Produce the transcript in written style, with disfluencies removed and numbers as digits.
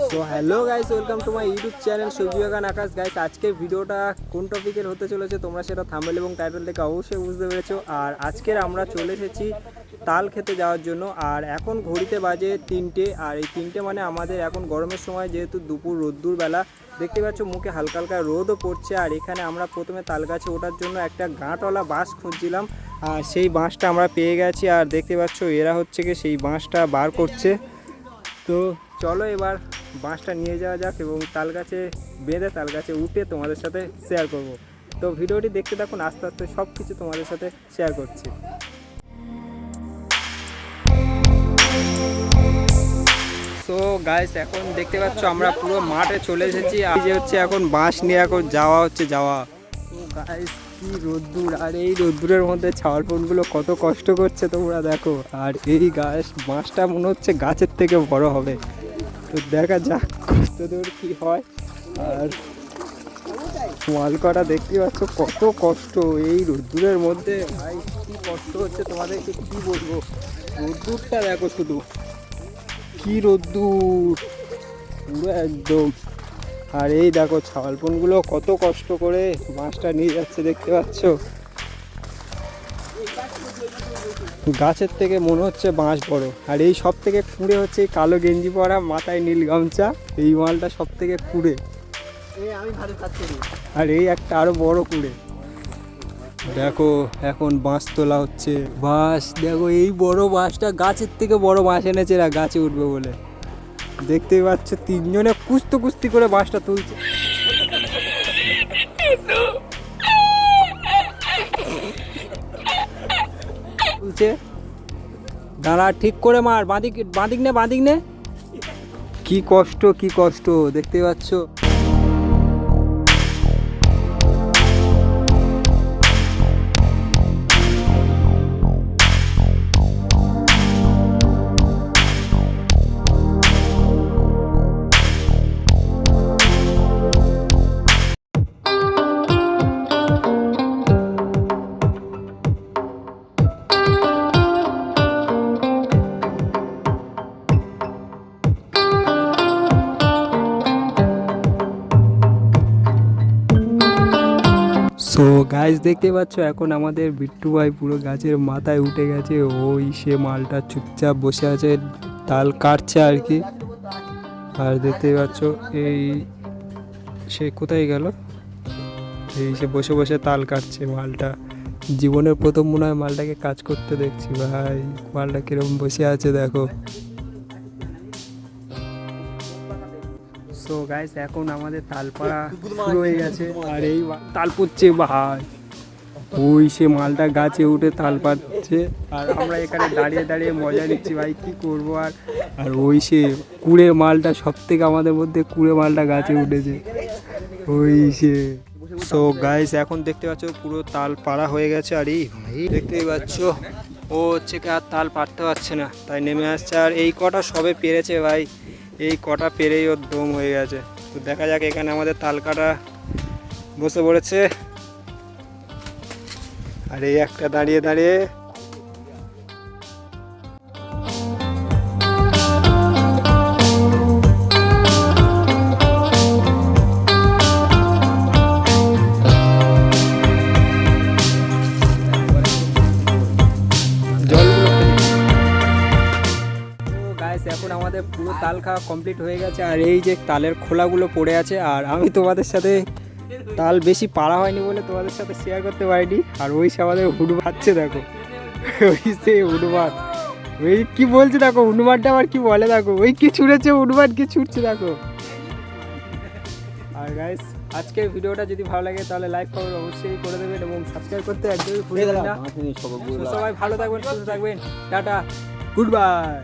So hello guys, welcome to my YouTube channel সবজি বাগান আকাশ। Guys, আজকের ভিডিওটা কোন টপিকের হতে চলেছে তোমরা সেটা থাম্বনেল এবং টাইটেল থেকে অবশ্যই বুঝতে পেরেছো। আর আজকের আমরা চলে এসেছি তাল খেতে যাওয়ার জন্য। আর এখন ঘড়িতে বাজে 3টে, আর এই 3টে মানে আমাদের এখন গরমের সময়, যেহেতু দুপুর রোদ্দুর বেলা, দেখতে পাচ্ছ মুখে হালকা হালকা রোদও পড়ছে। আর এখানে আমরা প্রথমে তাল গাছে ওঠার জন্য একটা গাঁটওয়ালা বাঁশ খুঁজছিলাম, আর সেই বাঁশটা আমরা পেয়ে গেছি। আর দেখতে পাচ্ছ এরা হচ্ছে কি সেই বাঁশটা বার করছে। তো চলো এবার বাঁশটা নিয়ে যাওয়া যাক এবং তাল গাছে বেঁধে তাল গাছে উঠে তোমাদের সাথে শেয়ার করব। তো ভিডিওটি দেখতে থাকুন, আস্তে আস্তে সব কিছু তোমাদের সাথে শেয়ার করছি। তো গাইস, এখন দেখতে পাচ্ছ আমরা পুরো মাঠে চলে এসেছি। আর যে হচ্ছে এখন বাঁশ নিয়ে এখন যাওয়া। তো গাইস, কি রোদ্দুর, আর এই রোদ্দুরের মধ্যে ছাওয়াল ফোনগুলো কত কষ্ট করছে তোমরা দেখো। আর এই বাঁশটা মনে হচ্ছে গাছের থেকে বড় হবে, তো দেখা যাক কত দূর কি হয়। আর মাল কটা দেখতে পাচ্ছ কত কষ্ট এই রোদ্দুরের মধ্যে। ভাই কি কষ্ট হচ্ছে তোমাদেরকে কি বলবো, রোদ্দুরটা দেখো শুধু, কি রোদ্দুর পুরো একদম। আর এই দেখো ছাওয়ালপনগুলো কত কষ্ট করে বাঁশটা নিয়ে যাচ্ছে, দেখতে পাচ্ছ। গাছের থেকে মনে হচ্ছে বাঁশ বড়। আর এই সব থেকে কুঁড়ে হচ্ছে এই কালো গেঞ্জি পরা, মাথায় নীল গামছা, এই মালটা সব থেকে কুঁড়ে। আর এই একটা আরো বড় কুঁড়ে। দেখো এখন বাঁশ তোলা হচ্ছে। বাঁশ দেখো, এই বড় বাঁশটা গাছের থেকে বড় বাঁশ এনেছে এরা গাছে উঠবে বলে। দেখতেই পাচ্ছ তিনজনে কুস্তি করে বাঁশটা তুলছে। দাঁড়া, ঠিক করে মার, বাঁদিক নে। কি কষ্ট দেখতেই পাচ্ছ। তো গাছ দেখতে পাচ্ছ এখন আমাদের বিট্টু ভাই পুরো গাছের মাথায় উঠে গেছে। ওই সে মালটা চুপচাপ বসে আছে, তাল কাটছে আর কি। আর দেখতে পাচ্ছ এই সে কোথায় গেল, এই সে বসে বসে তাল কাটছে। মালটা জীবনের প্রথম মনে হয় মালটাকে কাজ করতে দেখছি। ভাই মালটা কিরকম বসে আছে দেখো। তো গাইস, এখন আমাদের তাল পাড়া শুরু হয়ে গেছে। আর এই তাল পুচ্ছে ভাই, ওই সে মালটা গাছে উঠে তাল পাচ্ছে, আর আমরা এখানে দাঁড়িয়ে মজা নিচ্ছি। ভাই কি করবো। আর ওই সে কুড়ে মালটা, সব থেকে আমাদের মধ্যে কুড়ে মালটা গাছে উঠেছে ওই সে। সো গাইস, এখন দেখতে পাচ্ছ পুরো তাল পাড়া হয়ে গেছে। আর এই ভাই দেখতেই পাচ্ছ ও হচ্ছে কি আর তাল পারতে পারছে না, তাই নেমে আসছে। আর এই কটা সবে পেরেছে ভাই, এই কটা পেরেই ওর দম হয়ে গেছে। তো দেখা যাক, এখানে আমাদের তাল কাটা বসে পড়েছে। আর এই একটা দাঁড়িয়ে এখন আমাদের পুরো তাল খাওয়া কমপ্লিট হয়ে গেছে। আর এই যে তালের খোলাগুলো পড়ে আছে, আর আমি তোমাদের সাথে তাল বেশি পাড়া হয়নি বলে তোমাদের সাথে শেয়ার করতে পারিনি। আর ওই সে আমাদের হুডুমারছে দেখো, ওই সে হুডুমার, ওই কি বলছে দেখো, হুডুমারটা আবার কি বলে দেখো, ওই কি ছুঁড়েছে হুডুমার, কি ছুটছে দেখো। আর গাইস, আজকের ভিডিওটা যদি ভালো লাগে তাহলে লাইক করবেন, অবশ্যই করে দেবেন এবং সাবস্ক্রাইব করতে একদমই ভুলবেন না। সবাই ভালো থাকবেন, সুস্থ থাকবেন, টাটা, গুড বাই।